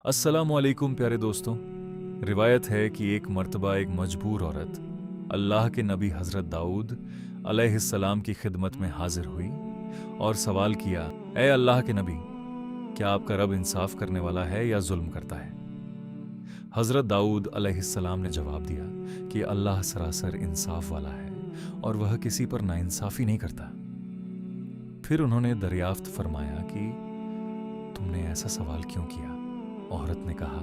अस्सलाम वालेकुम प्यारे दोस्तों। रिवायत है कि एक मर्तबा एक मजबूर औरत अल्लाह के नबी हज़रत दाऊद अलैहिस्सलाम की खिदमत में हाजिर हुई और सवाल किया, ए अल्लाह के नबी, क्या आपका रब इंसाफ करने वाला है या जुल्म करता है? हज़रत दाऊद अलैहिस्सलाम ने जवाब दिया कि अल्लाह सरासर इंसाफ वाला है और वह किसी पर नाइंसाफ़ी नहीं करता। फिर उन्होंने दरियाफ्त फरमाया कि तुमने ऐसा सवाल क्यों किया? औरत ने कहा,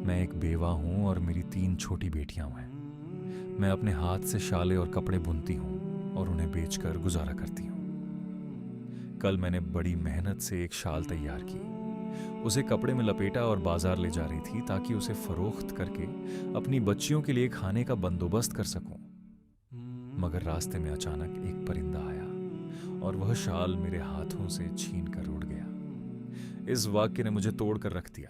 मैं एक बेवा हूँ और मेरी 3 छोटी बेटियां हैं। मैं अपने हाथ से शाले और कपड़े बुनती हूँ और उन्हें बेचकर गुजारा करती हूँ। कल मैंने बड़ी मेहनत से एक शाल तैयार की, उसे कपड़े में लपेटा और बाजार ले जा रही थी ताकि उसे फरोख्त करके अपनी बच्चियों के लिए खाने का बंदोबस्त कर सकूं। मगर रास्ते में अचानक एक परिंदा आया और वह शाल मेरे हाथों से छीन कर उड़ गया। इस वाक्य ने मुझे तोड़ कर रख दिया।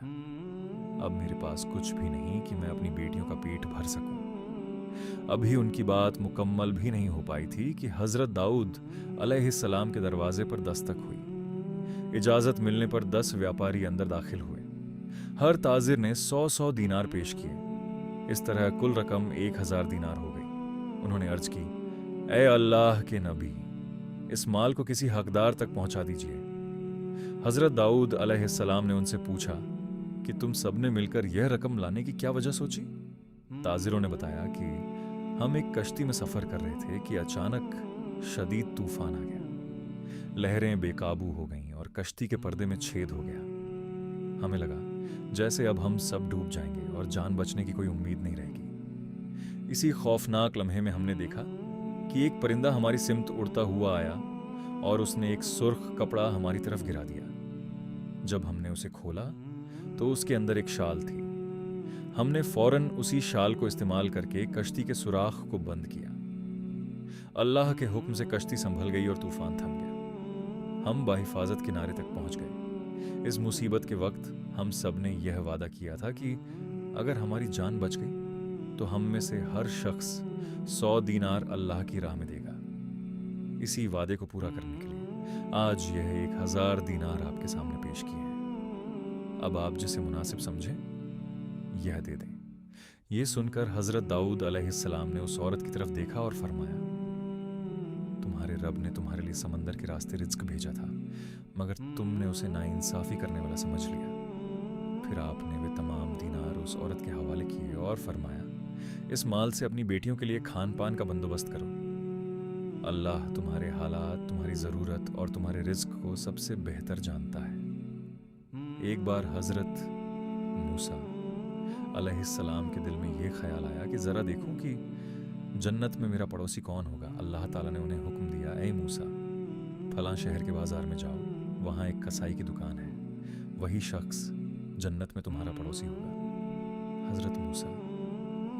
अब मेरे पास कुछ भी नहीं कि मैं अपनी बेटियों का पेट भर सकूं। अभी उनकी बात मुकम्मल भी नहीं हो पाई थी कि हज़रत दाऊद अलैहिस्सलाम के दरवाजे पर दस्तक हुई। इजाज़त मिलने पर 10 व्यापारी अंदर दाखिल हुए। हर ताजिर ने 100-100 दीनार पेश किए। इस तरह कुल रकम 1000 दीनार हो गई। उन्होंने अर्ज की, ए अल्लाह के नबी, इस माल को किसी हकदार तक पहुंचा दीजिए। हज़रत दाऊद अलैहिस्सलाम ने उनसे पूछा कि तुम सबने मिलकर यह रकम लाने की क्या वजह सोची? ताजिरों ने बताया कि हम एक कश्ती में सफ़र कर रहे थे कि अचानक शदीद तूफान आ गया। लहरें बेकाबू हो गईं और कश्ती के पर्दे में छेद हो गया। हमें लगा जैसे अब हम सब डूब जाएंगे और जान बचने की कोई उम्मीद नहीं रहेगी। इसी खौफनाक लम्हे में हमने देखा कि एक परिंदा हमारी सिमत उड़ता हुआ आया और उसने एक सुर्ख कपड़ा हमारी तरफ गिरा दिया। जब हमने उसे खोला तो उसके अंदर एक शाल थी। हमने फौरन उसी शाल को इस्तेमाल करके कश्ती के सुराख को बंद किया। अल्लाह के हुक्म से कश्ती संभल गई और तूफान थम गया। हम बाहिफाजत किनारे तक पहुंच गए। इस मुसीबत के वक्त हम सब ने यह वादा किया था कि अगर हमारी जान बच गई तो हम में से हर शख्स 100 दीनार अल्लाह की राह में देगा। इसी वादे को पूरा करने के लिए आज यह 1000 दीनार आपके सामने पेश किए हैं। अब आप जिसे मुनासिब समझें यह दे दें। यह सुनकर हज़रत दाऊद अलैहिस्सलाम ने उस औरत की तरफ देखा और फरमाया, तुम्हारे रब ने तुम्हारे लिए समंदर के रास्ते रिज्क भेजा था, मगर तुमने उसे नाइंसाफ़ी करने वाला समझ लिया। फिर आपने वे तमाम दीनार उस औरत के हवाले किए और फरमाया, इस माल से अपनी बेटियों के लिए खान पान का बंदोबस्त करो। अल्लाह तुम्हारे हालात, तुम्हारी ज़रूरत और तुम्हारे रिज्क को सबसे बेहतर जानता है। एक बार हज़रत मूसा अलैहिस्सलाम के दिल में यह ख्याल आया कि ज़रा देखूं कि जन्नत में मेरा पड़ोसी कौन होगा। अल्लाह ताला ने उन्हें हुक्म दिया, ए मूसा, फलां शहर के बाज़ार में जाओ, वहाँ एक कसाई की दुकान है, वही शख्स जन्नत में तुम्हारा पड़ोसी होगा। हज़रत मूसा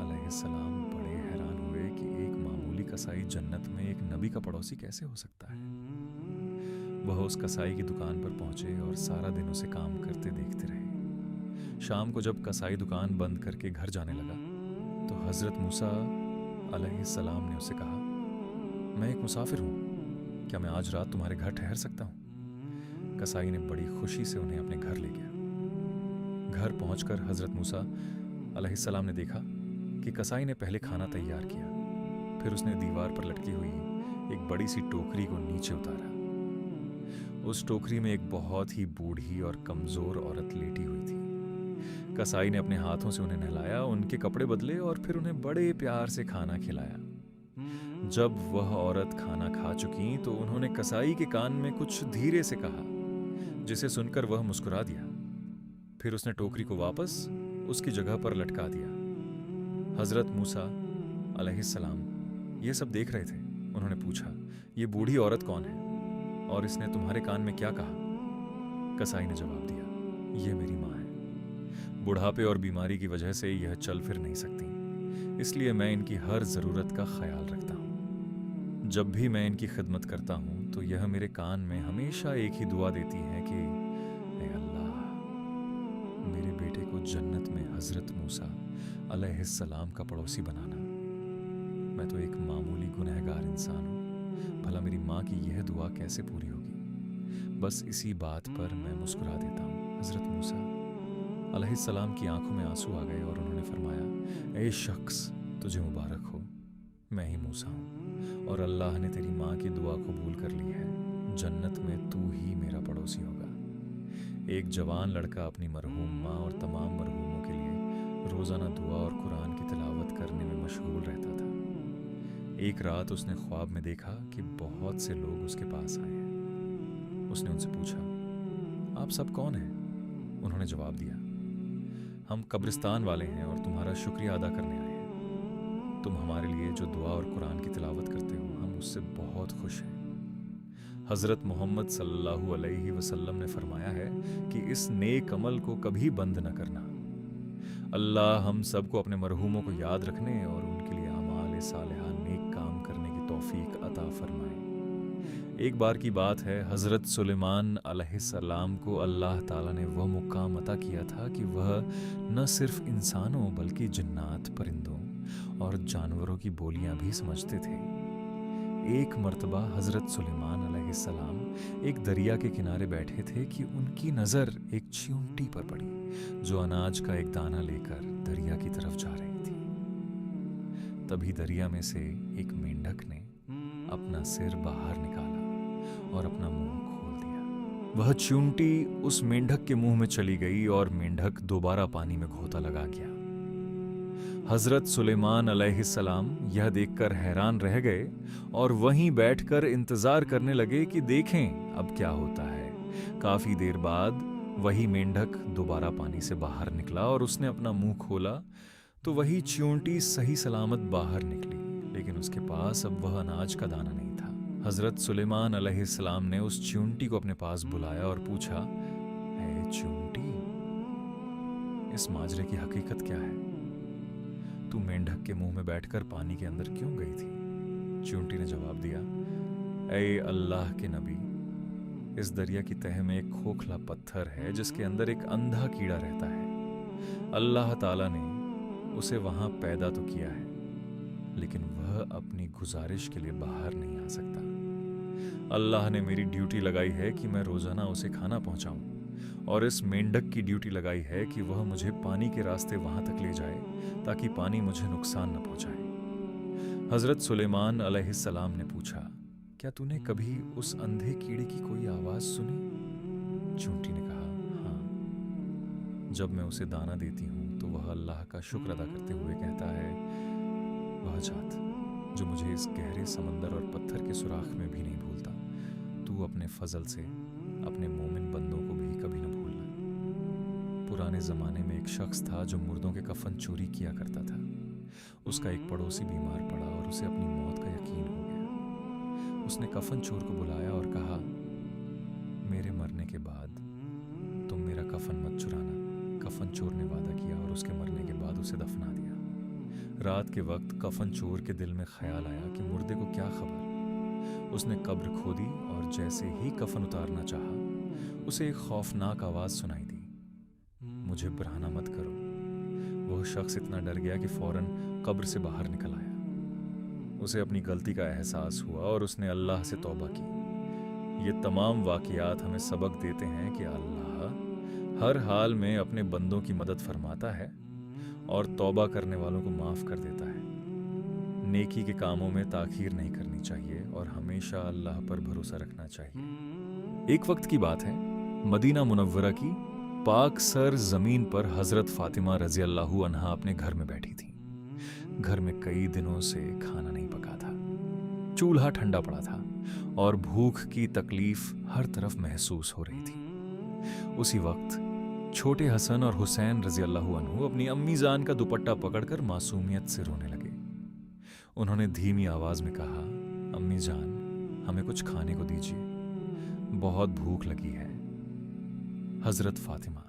अलैहिस्सलाम बड़े हैरान हुए कि एक मामूली कसाई जन्नत में एक नबी का पड़ोसी कैसे हो सकता है। वह उस कसाई की दुकान पर पहुंचे और सारा दिन उसे काम करते देखते रहे। शाम को जब कसाई दुकान बंद करके घर जाने लगा तो हज़रत मूसा अलैहिस्सलाम ने उसे कहा, मैं एक मुसाफिर हूँ, क्या मैं आज रात तुम्हारे घर ठहर सकता हूँ? कसाई ने बड़ी खुशी से उन्हें अपने घर ले गया। घर पहुंचकर हज़रत मूसा अलैहिस्सलाम ने देखा कि कसाई ने पहले खाना तैयार किया, फिर उसने दीवार पर लटकी हुई एक बड़ी सी टोकरी को नीचे उतारा। उस टोकरी में एक बहुत ही बूढ़ी और कमज़ोर औरत लेटी हुई थी। कसाई ने अपने हाथों से उन्हें नहलाया, उनके कपड़े बदले और फिर उन्हें बड़े प्यार से खाना खिलाया। जब वह औरत खाना खा चुकी तो उन्होंने कसाई के कान में कुछ धीरे से कहा, जिसे सुनकर वह मुस्कुरा दिया। फिर उसने टोकरी को वापस उसकी जगह पर लटका दिया। हज़रत मूसा अलैहिस्सलाम ये सब देख रहे थे। उन्होंने पूछा, ये बूढ़ी औरत कौन है और इसने तुम्हारे कान में क्या कहा? कसाई ने जवाब दिया, ये मेरी माँ है। बुढ़ापे और बीमारी की वजह से यह चल फिर नहीं सकती, इसलिए मैं इनकी हर ज़रूरत का ख्याल रखता हूँ। जब भी मैं इनकी खिदमत करता हूँ तो यह मेरे कान में हमेशा एक ही दुआ देती है कि ए अल्लाह, मेरे बेटे को जन्नत में हज़रत मूसा अलैहिस्सलाम का पड़ोसी बनाना। मैं तो एक मामूली गुनहगार इंसान हूँ, भला मेरी माँ की यह दुआ कैसे पूरी होगी? बस इसी बात पर मैं मुस्कुरा देता हूँ। हज़रत मूसा अलैहिस्सलाम की आंखों में आंसू आ गए और उन्होंने फरमाया, ए शख्स, तुझे मुबारक हो, मैं ही मूसा हूँ और अल्लाह ने तेरी माँ की दुआ कबूल कर ली है। जन्नत में तू ही मेरा पड़ोसी होगा। एक जवान लड़का अपनी मरहूम माँ और तमाम मरहूमों के लिए रोज़ाना दुआ और कुरान की तिलावत करने में मशगूल रहता था। एक रात उसने ख्वाब में देखा कि बहुत से लोग उसके पास आए हैं। उसने उनसे पूछा, आप सब कौन हैं? उन्होंने जवाब दिया, हम कब्रिस्तान वाले हैं और तुम्हारा शुक्रिया अदा करने आए हैं। तुम हमारे लिए जो दुआ और कुरान की तिलावत करते हो, हम उससे बहुत खुश हैं। हज़रत मोहम्मद सल्लल्लाहु अलैहि वसल्लम ने फरमाया है कि इस नेक अमल को कभी बंद न करना। अल्लाह हम सबको अपने मरहूमों को याद रखने और उनके लिए अमाल सालिहा नेक काम करने की तौफीक अता फरमाए। एक बार की बात है, हज़रत सुलेमान अलैहिस्सलाम को अल्लाह ताला ने वह मुकाम अता किया था कि वह न सिर्फ इंसानों बल्कि जिन्नात, परिंदों और जानवरों की बोलियां भी समझते थे। एक मर्तबा हज़रत सुलेमान अलैहिस्सलाम एक दरिया के किनारे बैठे थे कि उनकी नज़र एक चींटी पर पड़ी जो अनाज का एक दाना लेकर दरिया की तरफ जा रही थी। तभी दरिया में से एक मेंढक ने अपना सिर बाहर निकाला और अपना मुंह खोल दिया। वह चींटी उस मेंढक के मुंह में चली गई और मेंढक दोबारा पानी में घोंता लगा गया। हज़रत सुलेमान अलैहिस्सलाम यह देखकर हैरान रह गए और वहीं बैठकर इंतजार करने लगे कि देखें अब क्या होता है। काफी देर बाद वही मेंढक दोबारा पानी से बाहर निकला और उसने अपना मुंह खोला तो वही चींटी सही सलामत बाहर निकली, लेकिन उसके पास अब वह अनाज का दाना नहीं था। हज़रत सुलेमान अलैहिस्सलाम ने उस चींटी को अपने पास बुलाया और पूछा, ऐ चींटी, इस माजरे की हकीकत क्या है? तू मेंढक के मुंह में बैठकर पानी के अंदर क्यों गई थी? चींटी ने जवाब दिया, ऐ अल्लाह के नबी, इस दरिया की तह में एक खोखला पत्थर है जिसके अंदर एक अंधा कीड़ा रहता है। अल्लाह ताला ने उसे वहां पैदा तो किया है, लेकिन वह अपनी गुजारिश के लिए बाहर नहीं आ सकता। अल्लाह ने मेरी ड्यूटी लगाई है कि मैं रोजाना उसे खाना पहुंचाऊं, और इस मेंढक की ड्यूटी लगाई है कि वह मुझे पानी के रास्ते वहां तक ले जाए ताकि पानी मुझे नुकसान न पहुंचाए। हज़रत सुलेमान अलैहिस्सलाम ने पूछा, क्या तूने कभी उस अंधे कीड़े की कोई आवाज सुनी? चींटी ने कहा, हाँ, जब मैं उसे दाना देती हूँ तो वह अल्लाह का शुक्र अदा करते हुए कहता है, वह जात जो मुझे इस गहरे समंदर और पत्थर के सुराख में भी नहीं भूलता, तू अपने फजल से अपने मोमिन बंदों को भी कभी न भूलना। पुराने ज़माने में एक शख्स था जो मुर्दों के कफन चोरी किया करता था। उसका एक पड़ोसी बीमार पड़ा और उसे अपनी मौत का यकीन हो गया। उसने कफन चोर को बुलाया और कहा, मेरे मरने के बाद तुम मेरा कफन मत चुराना। कफन चोर ने वादा किया और उसके मरने के बाद उसे दफना दिया। रात के वक्त कफन चोर के दिल में ख्याल आया कि मुर्दे को क्या खबर। उसने कब्र खोदी और जैसे ही कफन उतारना चाहा, उसे एक खौफनाक आवाज़ सुनाई दी, मुझे बरहाना मत करो। वह शख्स इतना डर गया कि फौरन कब्र से बाहर निकल आया। उसे अपनी गलती का एहसास हुआ और उसने अल्लाह से तौबा की। ये तमाम वाक़ियात हमें सबक देते हैं कि अल्लाह हर हाल में अपने बंदों की मदद फरमाता है और तौबा करने वालों को माफ़ कर देता है। नेकी के कामों में ताख़ीर नहीं करनी चाहिए और हमेशा अल्लाह पर भरोसा रखना चाहिए। एक वक्त की बात है, मदीना मुनव्वरा की पाक सर ज़मीन पर हज़रत फ़ातिमा रज़ी अल्लाहु अन्हा अपने घर में बैठी थी। घर में कई दिनों से खाना नहीं पका था, चूल्हा ठंडा पड़ा था और भूख की तकलीफ हर तरफ महसूस हो रही थी। उसी वक्त छोटे हसन और हुसैन रज़ी अल्लाहु अन्हु अपनी अम्मी जान का दुपट्टा पकड़कर मासूमियत से रोने लगे। उन्होंने धीमी आवाज़ में कहा, अम्मी जान, हमें कुछ खाने को दीजिए, बहुत भूख लगी है। हज़रत फ़ातिमा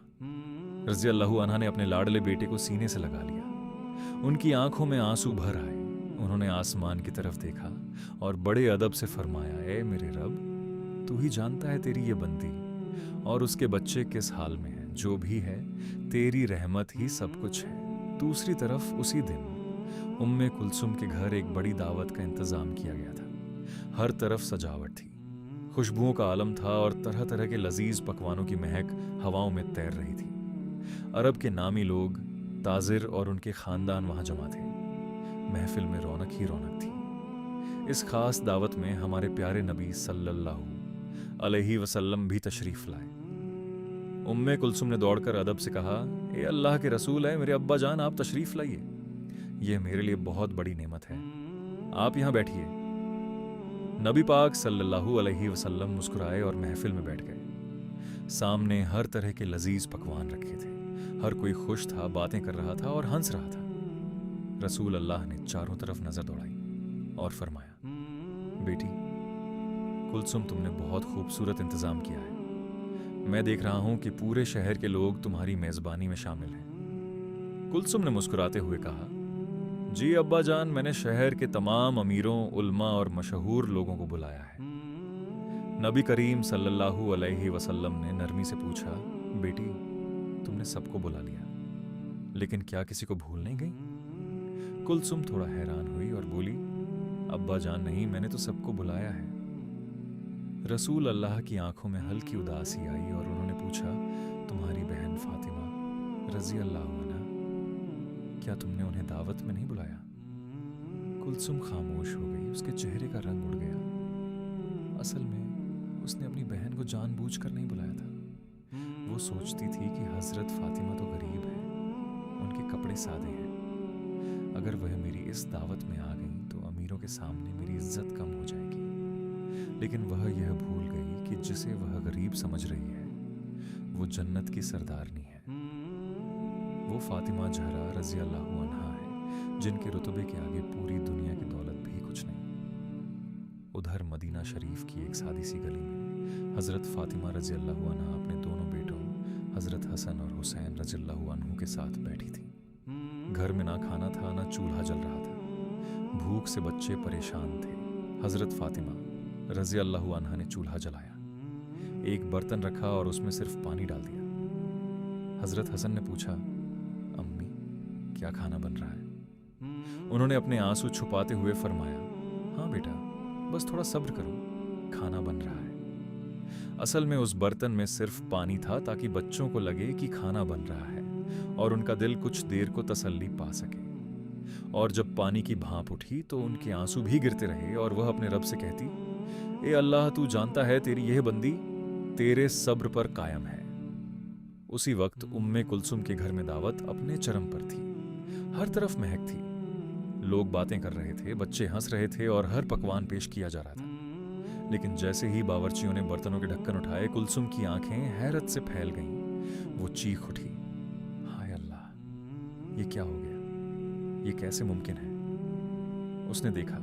रज़ी अल्लाहु अन्हा ने अपने लाडले बेटे को सीने से लगा लिया। उनकी आंखों में आंसू भर आए। उन्होंने आसमान की तरफ देखा और बड़े अदब से फरमाया, ए मेरे रब, तू ही जानता है तेरी ये बंदी और उसके बच्चे किस हाल में है। जो भी है तेरी रहमत ही सब कुछ है। दूसरी तरफ उसी दिन उम्मे कुलसुम के घर एक बड़ी दावत का इंतज़ाम किया गया था। हर तरफ सजावट थी, खुशबुओं का आलम था और तरह तरह के लजीज पकवानों की महक हवाओं में तैर रही थी। عرب کے نامی لوگ تاجر اور ان کے خاندان وہاں جمع تھے۔ محفل میں رونق ہی رونق تھی۔ اس خاص دعوت میں ہمارے پیارے نبی صلی اللہ علیہ وسلم بھی تشریف لائے۔ کلثوم نے دوڑ کر ادب سے کہا، اے اللہ کے رسول ہے میرے ابا جان، آپ تشریف لائیے، یہ میرے لیے بہت بڑی نعمت ہے، آپ یہاں بیٹھیے۔ نبی پاک صلی اللہ علیہ وسلم مسکرائے اور محفل میں بیٹھ گئے۔ سامنے ہر طرح کے لذیذ پکوان رکھے تھے، ہر کوئی خوش تھا، باتیں کر رہا تھا اور ہنس رہا تھا۔ رسول اللہ نے چاروں طرف نظر دوڑائی اور فرمایا، بیٹی کلثوم، تم نے بہت خوبصورت انتظام کیا ہے، میں دیکھ رہا ہوں کہ پورے شہر کے لوگ تمہاری میزبانی میں شامل ہیں۔ کلثوم نے مسکراتے ہوئے کہا، جی ابا جان، میں نے شہر کے تمام امیروں، علماء اور مشہور لوگوں کو بلایا ہے۔ نبی کریم صلی اللہ علیہ وسلم نے نرمی سے پوچھا، بیٹی تم نے سب کو بلا لیا، لیکن کیا کسی کو بھول نہیں گئی؟ کلثوم تھوڑا حیران ہوئی اور بولی، ابا جان نہیں، میں نے تو سب کو بلایا ہے۔ رسول اللہ کی آنکھوں میں ہلکی اداسی آئی اور انہوں نے پوچھا، تمہاری بہن فاطمہ رضی اللہ عنہ، کیا تم نے انہیں دعوت میں نہیں بلایا؟ کلثوم خاموش ہو گئی، اس کے چہرے کا رنگ اڑ گیا۔ اصل میں اس نے اپنی بہن کو جان بوجھ کر نہیں بلایا تھا، وہ سوچتی تھی کہ حضرت فاطمہ تو غریب ہے، ان کے کپڑے سادے ہیں، اگر وہ میری اس دعوت میں آ گئیں تو امیروں کے سامنے میری عزت کم ہو جائے گی۔ لیکن وہ یہ بھول گئی کہ جسے وہ غریب سمجھ رہی ہے وہ جنت کی سردارنی ہے۔ وہ فاطمہ زہرا رضی اللہ عنہا ہے، جن کے رتبے کے آگے پوری دنیا کی دولت بھی کچھ نہیں۔ ادھر مدینہ شریف کی ایک سادی سی گلی میں حضرت فاطمہ رضی اللہ عنہا اپنے دونوں بیٹوں حضرت حسن اور حسین رضی اللہ عنہ کے ساتھ بیٹھی تھی۔ گھر میں نہ کھانا تھا، نہ چولہا جل رہا تھا، بھوک سے بچے پریشان تھے۔ حضرت فاطمہ رضی اللہ عنہا نے چولہا جلایا، ایک برتن رکھا اور اس میں صرف پانی ڈال دیا۔ حضرت حسن نے پوچھا، امی کیا کھانا بن رہا ہے؟ انہوں نے اپنے آنسو چھپاتے ہوئے فرمایا، ہاں بیٹا بس تھوڑا صبر کرو، کھانا بن رہا ہے۔ اصل میں اس برتن میں صرف پانی تھا تاکہ بچوں کو لگے کہ کھانا بن رہا ہے اور ان کا دل کچھ دیر کو تسلی پا سکے۔ اور جب پانی کی بھاپ اٹھی تو ان کے آنسو بھی گرتے رہے اور وہ اپنے رب سے کہتی، اے اللہ تو جانتا ہے تیری یہ بندی تیرے صبر پر قائم ہے۔ اسی وقت کلثوم کے گھر میں دعوت اپنے چرم پر تھی، ہر طرف مہک تھی، لوگ باتیں کر رہے تھے، بچے ہنس رہے تھے اور ہر پکوان پیش کیا جا رہا تھا۔ لیکن جیسے ہی باورچیوں نے برتنوں کے ڈھکن اٹھائے، کلثوم کی آنکھیں حیرت سے پھیل گئیں، وہ چیخ اٹھی، ہائے اللہ، یہ کیا ہو گیا، یہ کیسے ممکن ہے؟ اس نے دیکھا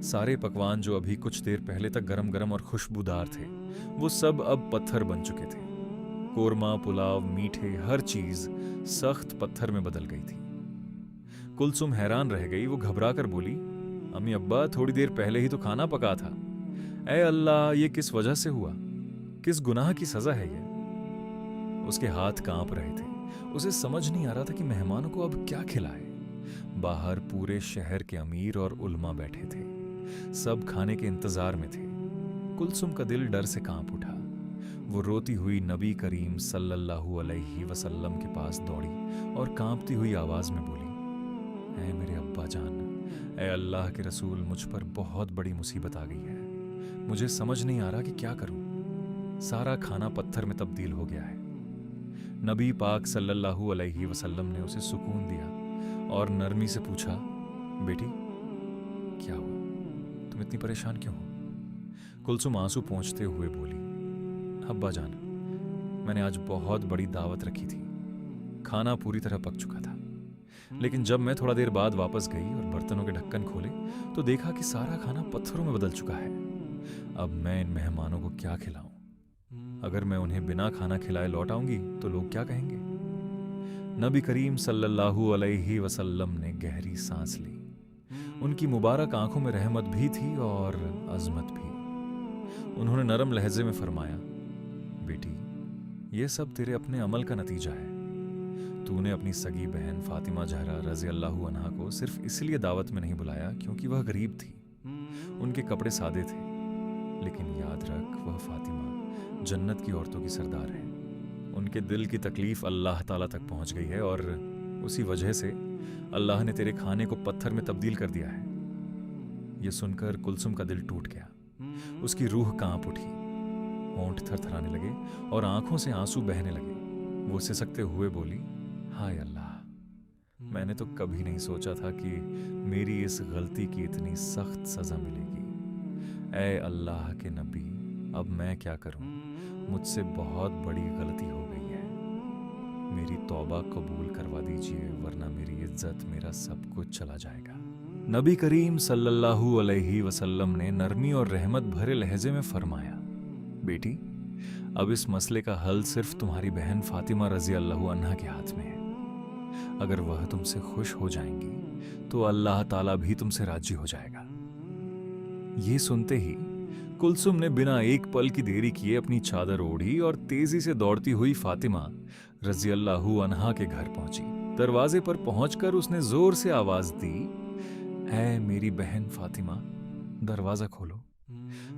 سارے پکوان جو ابھی کچھ دیر پہلے تک گرم گرم اور خوشبودار تھے وہ سب اب پتھر بن چکے تھے۔ قورمہ، پلاؤ، میٹھے، ہر چیز سخت پتھر میں بدل گئی تھی۔ کلثوم حیران رہ گئی، وہ گھبرا کر بولی، امی ابا تھوڑی دیر پہلے ہی تو کھانا پکا تھا، اے اللہ یہ کس وجہ سے ہوا، کس گناہ کی سزا ہے یہ؟ اس کے ہاتھ کانپ رہے تھے، اسے سمجھ نہیں آ رہا تھا کہ مہمانوں کو اب کیا کھلائے۔ باہر پورے شہر کے امیر اور علماء بیٹھے تھے، سب کھانے کے انتظار میں تھے۔ کلثوم کا دل ڈر سے کانپ اٹھا، وہ روتی ہوئی نبی کریم صلی اللہ علیہ وسلم کے پاس دوڑی اور کانپتی ہوئی آواز میں بولی، اے میرے ابا جان، اے اللہ کے رسول، مجھ پر بہت بڑی مصیبت آ گئی ہے، مجھے سمجھ نہیں آ رہا کہ کیا کروں، سارا کھانا پتھر میں تبدیل ہو گیا ہے۔ نبی پاک صلی اللہ علیہ وسلم نے اسے سکون دیا اور نرمی سے پوچھا، بیٹی کیا ہوا، تم اتنی پریشان کیوں ہو؟ کلثوم آنسو پونچھتے ہوئے بولی، ابا جان میں نے آج بہت بڑی دعوت رکھی تھی، کھانا پوری طرح پک چکا تھا، لیکن جب میں تھوڑا دیر بعد واپس گئی اور برتنوں کے ڈھکن کھولے تو دیکھا کہ سارا کھانا پتھروں میں بدل چکا ہے۔ اب میں ان مہمانوں کو کیا کھلاؤں؟ اگر میں انہیں بنا کھانا کھلائے لوٹ آؤں گی تو لوگ کیا کہیں گے؟ نبی کریم صلی اللہ علیہ وسلم نے گہری سانس لی، ان کی مبارک آنکھوں میں رحمت بھی تھی اور عظمت بھی۔ انہوں نے نرم لہجے میں فرمایا، بیٹی یہ سب تیرے اپنے عمل کا نتیجہ ہے، تو نے اپنی سگی بہن فاطمہ زہرا رضی اللہ عنہا کو صرف اس لیے دعوت میں نہیں بلایا کیونکہ وہ غریب تھی، ان کے کپڑے سادے تھے، لیکن یاد رکھ وہ فاطمہ جنت کی عورتوں کی سردار ہے، उनके दिल की तकलीफ अल्लाह ताला तक पहुंच गई है और उसी वजह से अल्लाह ने तेरे खाने को पत्थर में तब्दील कर दिया है। यह सुनकर कुलसुम का दिल टूट गया। उसकी रूह कांप उठी, होंठ थरथराने लगे और आंखों से आंसू बहने लगे। वो सिसकते हुए बोली, हाय अल्लाह, मैंने तो कभी नहीं सोचा था कि मेरी इस गलती की इतनी सख्त सजा मिलेगी। ऐ अल्लाह के नबी, अब मैं क्या करूं? मुझसे बहुत बड़ी गलती हो गई है। मेरी तौबा कबूल करवा दीजिए, वरना मेरी इज्जत, मेरा सब कुछ चला जाएगा। नबी करीम सल्लल्लाहु अलैहि वसल्लम ने नरमी और रहमत भरे लहजे में फरमाया, बेटी, अब इस मसले का हल सिर्फ तुम्हारी बहन फातिमा रजी अल्लाह अन्हा के हाथ में है। अगर वह तुमसे खुश हो जाएंगी तो अल्लाह ताला भी तुमसे राजी हो जाएगा। ये सुनते ही कुलसुम ने बिना एक पल की देरी किए अपनी चादर ओढ़ी और तेजी से दौड़ती हुई फातिमा रजी अल्लाह अन्हा के घर पहुंची। दरवाजे पर पहुंचकर उसने जोर से आवाज दी, ऐ मेरी बहन फातिमा, दरवाजा खोलो।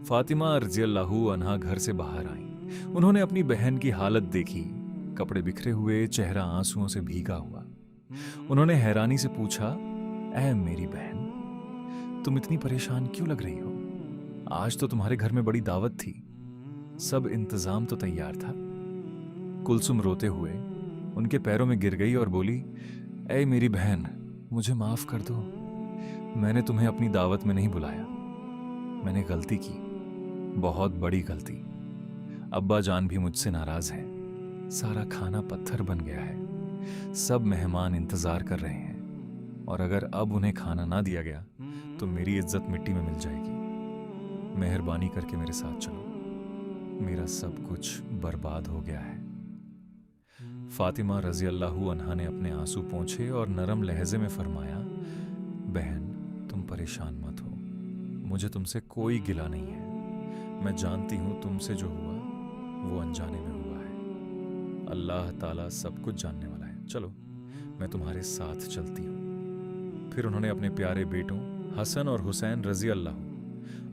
फातिमा रजी अल्लाह अन्हा घर से बाहर आई। उन्होंने अपनी बहन की हालत देखी, कपड़े बिखरे हुए, चेहरा आंसुओं से भीगा हुआ। उन्होंने हैरानी से पूछा, ऐ मेरी बहन, तुम इतनी परेशान क्यों लग रही हो? आज तो तुम्हारे घर में बड़ी दावत थी, सब इंतजाम तो तैयार था। कुलसुम रोते हुए उनके पैरों में गिर गई और बोली, ऐ मेरी बहन, मुझे माफ कर दो। मैंने तुम्हें अपनी दावत में नहीं बुलाया। मैंने गलती की, बहुत बड़ी गलती। अब्बा जान भी मुझसे नाराज हैं। सारा खाना पत्थर बन गया है। सब मेहमान इंतजार कर रहे हैं और अगर अब उन्हें खाना ना दिया गया तो मेरी इज्जत मिट्टी में मिल जाएगी। मेहरबानी करके मेरे साथ चलो, मेरा सब कुछ बर्बाद हो गया है। फातिमा रजी अल्लाह अन्हा ने अपने आंसू पोंछे और नरम लहजे में फरमाया, बहन, तुम परेशान मत हो, मुझे तुमसे कोई गिला नहीं है। मैं जानती हूं तुमसे जो हुआ वो अनजाने में हुआ है। अल्लाह ताला सब कुछ जानने वाला है। चलो, मैं तुम्हारे साथ चलती हूं। फिर उन्होंने अपने प्यारे बेटों हसन और हुसैन रजी अल्लाह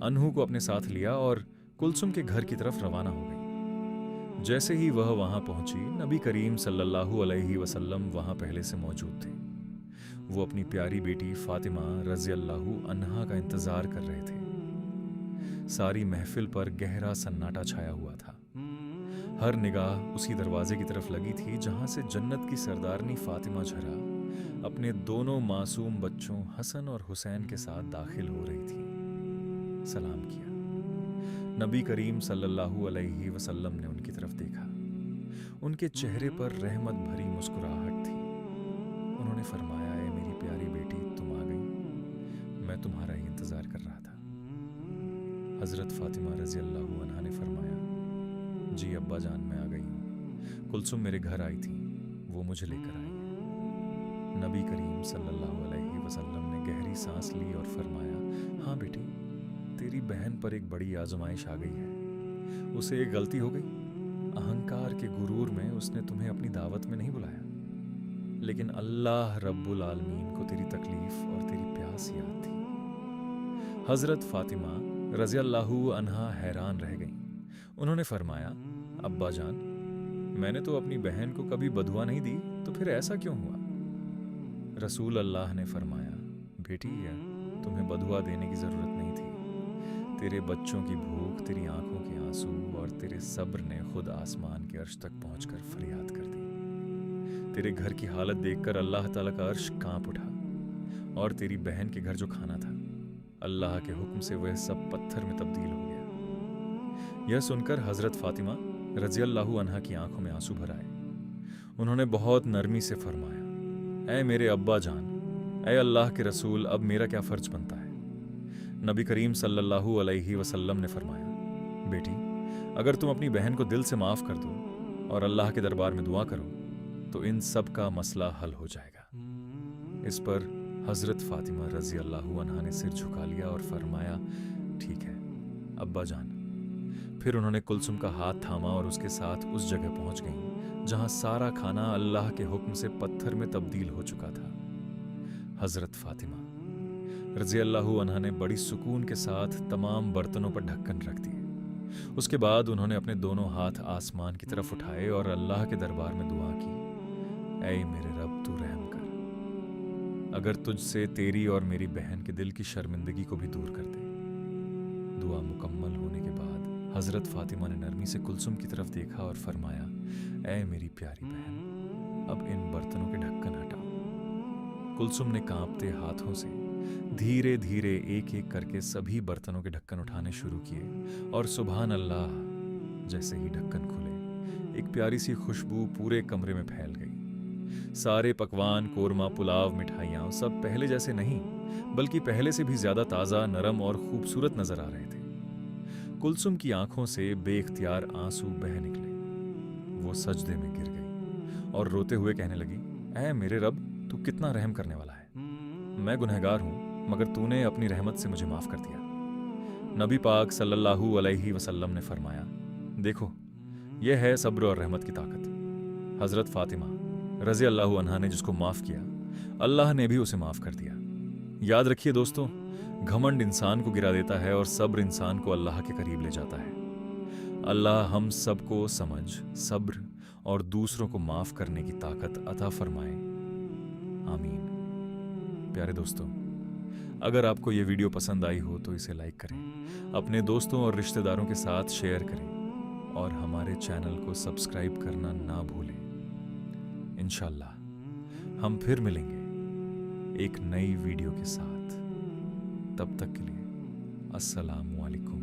अन्हु को अपने साथ लिया और कुलसुम के घर की तरफ रवाना हो गई। जैसे ही वह वहां पहुंची, नबी करीम सल्लल्लाहु अलैहि वसल्लम वहां पहले से मौजूद थे। वो अपनी प्यारी बेटी फातिमा रजी अल्लाह अन्हा का इंतजार कर रहे थे। सारी महफिल पर गहरा सन्नाटा छाया हुआ था। हर निगाह उसी दरवाजे की तरफ लगी थी जहां से जन्नत की सरदारनी फातिमा ज़हरा अपने दोनों मासूम बच्चों हसन और हुसैन के साथ दाखिल हो रही थी। सलाम किया। नबी करीम सल्लल्लाहु अलैहि वसल्लम ने उनकी तरफ देखा। उनके चेहरे पर रहमत भरी मुस्कुराहट थी। उन्होंने फरमाया, ऐ मेरी प्यारी बेटी, तुम आ गई, मैं तुम्हारा ही इंतजार कर रहा था। हजरत फातिमा रजी अल्लाह अन्हा ने फरमाया, जी अब्बा जान, मैं आ गई हूँ। कुलसुम मेरे घर आई थी, वो मुझे लेकर आई है। नबी करीम सल्लल्लाहु अलैहि वसल्लम ने गहरी सांस ली और फरमाया, हाँ बेटी, तेरी बहन पर एक बड़ी आजमाइश आ गई है। उसे एक गलती हो गई। अहंकार के गुरूर में उसने तुम्हें अपनी दावत में नहीं बुलाया, लेकिन अल्लाह रब्बुल आलमीन को तेरी तकलीफ और तेरी प्यास याद थी। हजरत फातिमा रजी अल्लाहु अन्हा हैरान रह गईं। उन्होंने फरमाया, अब्बा जान, मैंने तो अपनी बहन को कभी बदुआ नहीं दी, तो फिर ऐसा क्यों हुआ? रसूल अल्लाह ने फरमाया, बेटी, तुम्हें बदुआ देने की जरूरत नहीं थी। तेरे बच्चों की भूख, तेरी आंखों के आंसू और तेरे सब्र ने खुद आसमान के अर्श तक पहुंचकर फरियाद कर दी। तेरे घर की हालत देखकर अल्लाह ताला का अर्श कांप उठा और तेरी बहन के घर जो खाना था, अल्लाह के हुक्म से वह सब पत्थर में तब्दील हो गया। यह सुनकर हजरत फातिमा रजी अल्लाह अन्हा की आंखों में आंसू भर आए। उन्होंने बहुत नरमी से फरमाया, ऐ मेरे अब्बा जान, ऐ अल्लाह के रसूल, अब मेरा क्या फर्ज बनता है? नबी करीम सल्लल्लाहु अलैहि वसल्लम ने फरमाया, बेटी, अगर तुम अपनी बहन को दिल से माफ कर दो और अल्लाह के दरबार में दुआ करो तो इन सब का मसला हल हो जाएगा। इस पर हजरत फातिमा रजी अल्लाह अन्हा ने सिर झुका लिया और फरमाया, ठीक है अब्बा जान। फिर उन्होंने कुलसुम का हाथ थामा और उसके साथ उस जगह पहुंच गईं जहां सारा खाना अल्लाह के हुक्म से पत्थर में तब्दील हो चुका था। हजरत फातिमा रजी अल्लाह अन्हा ने बड़ी सुकून के साथ तमाम बर्तनों पर ढक्कन रख दिए उसके बाद उन्होंने अपने दोनों हाथ आसमान की तरफ उठाए और अल्लाह के दरबार में दुआ की, ऐ मेरे रब तू रहम कर, अगर तुझसे तेरी और मेरी बहन के दिल की शर्मिंदगी को भी दूर कर दे। दुआ मुकम्मल होने के बाद हजरत फातिमा ने नरमी से कुलसुम की तरफ देखा और फरमाया, ऐ मेरी प्यारी बहन, अब इन बर्तनों के ढक्कन हटाओ। कुलसुम ने कांपते हाथों से धीरे धीरे एक एक करके सभी बर्तनों के ढक्कन उठाने शुरू किए और सुभान अल्लाह, जैसे ही ढक्कन खुले एक प्यारी सी खुशबू पूरे कमरे में फैल गई। सारे पकवान, कोरमा, पुलाव, मिठाइयाँ सब पहले जैसे नहीं बल्कि पहले से भी ज्यादा ताज़ा, नरम और खूबसूरत नजर आ रहे थे। कुलसुम की आंखों से बेख्तियार आंसू बह निकले। वो सजदे में गिर गई और रोते हुए कहने लगी, ऐ मेरे रब, तू कितना रहम करने वाला है। मैं गुनहगार हूं, मगर तूने अपनी रहमत से मुझे माफ कर दिया। नबी पाक सल्लल्लाहु अलैहि वसल्लम ने फरमाया, देखो यह है सब्र और रहमत की ताकत। हजरत फातिमा रज़ी अल्लाहु अन्हा ने जिसको माफ किया, अल्लाह ने भी उसे माफ कर दिया। याद रखिए दोस्तों, घमंड इंसान को गिरा देता है और सब्र इंसान को अल्लाह के करीब ले जाता है। अल्लाह हम सबको समझ, सब्र और दूसरों को माफ करने की ताकत अता फरमाए, आमीन। प्यारे दोस्तों, अगर आपको ये वीडियो पसंद आई हो तो इसे लाइक करें, अपने दोस्तों और रिश्तेदारों के साथ शेयर करें और हमारे चैनल को सब्सक्राइब करना ना भूलें। इंशाअल्लाह हम फिर मिलेंगे एक नई वीडियो के साथ। तब तक के लिए अस्सलामु अलैकुम।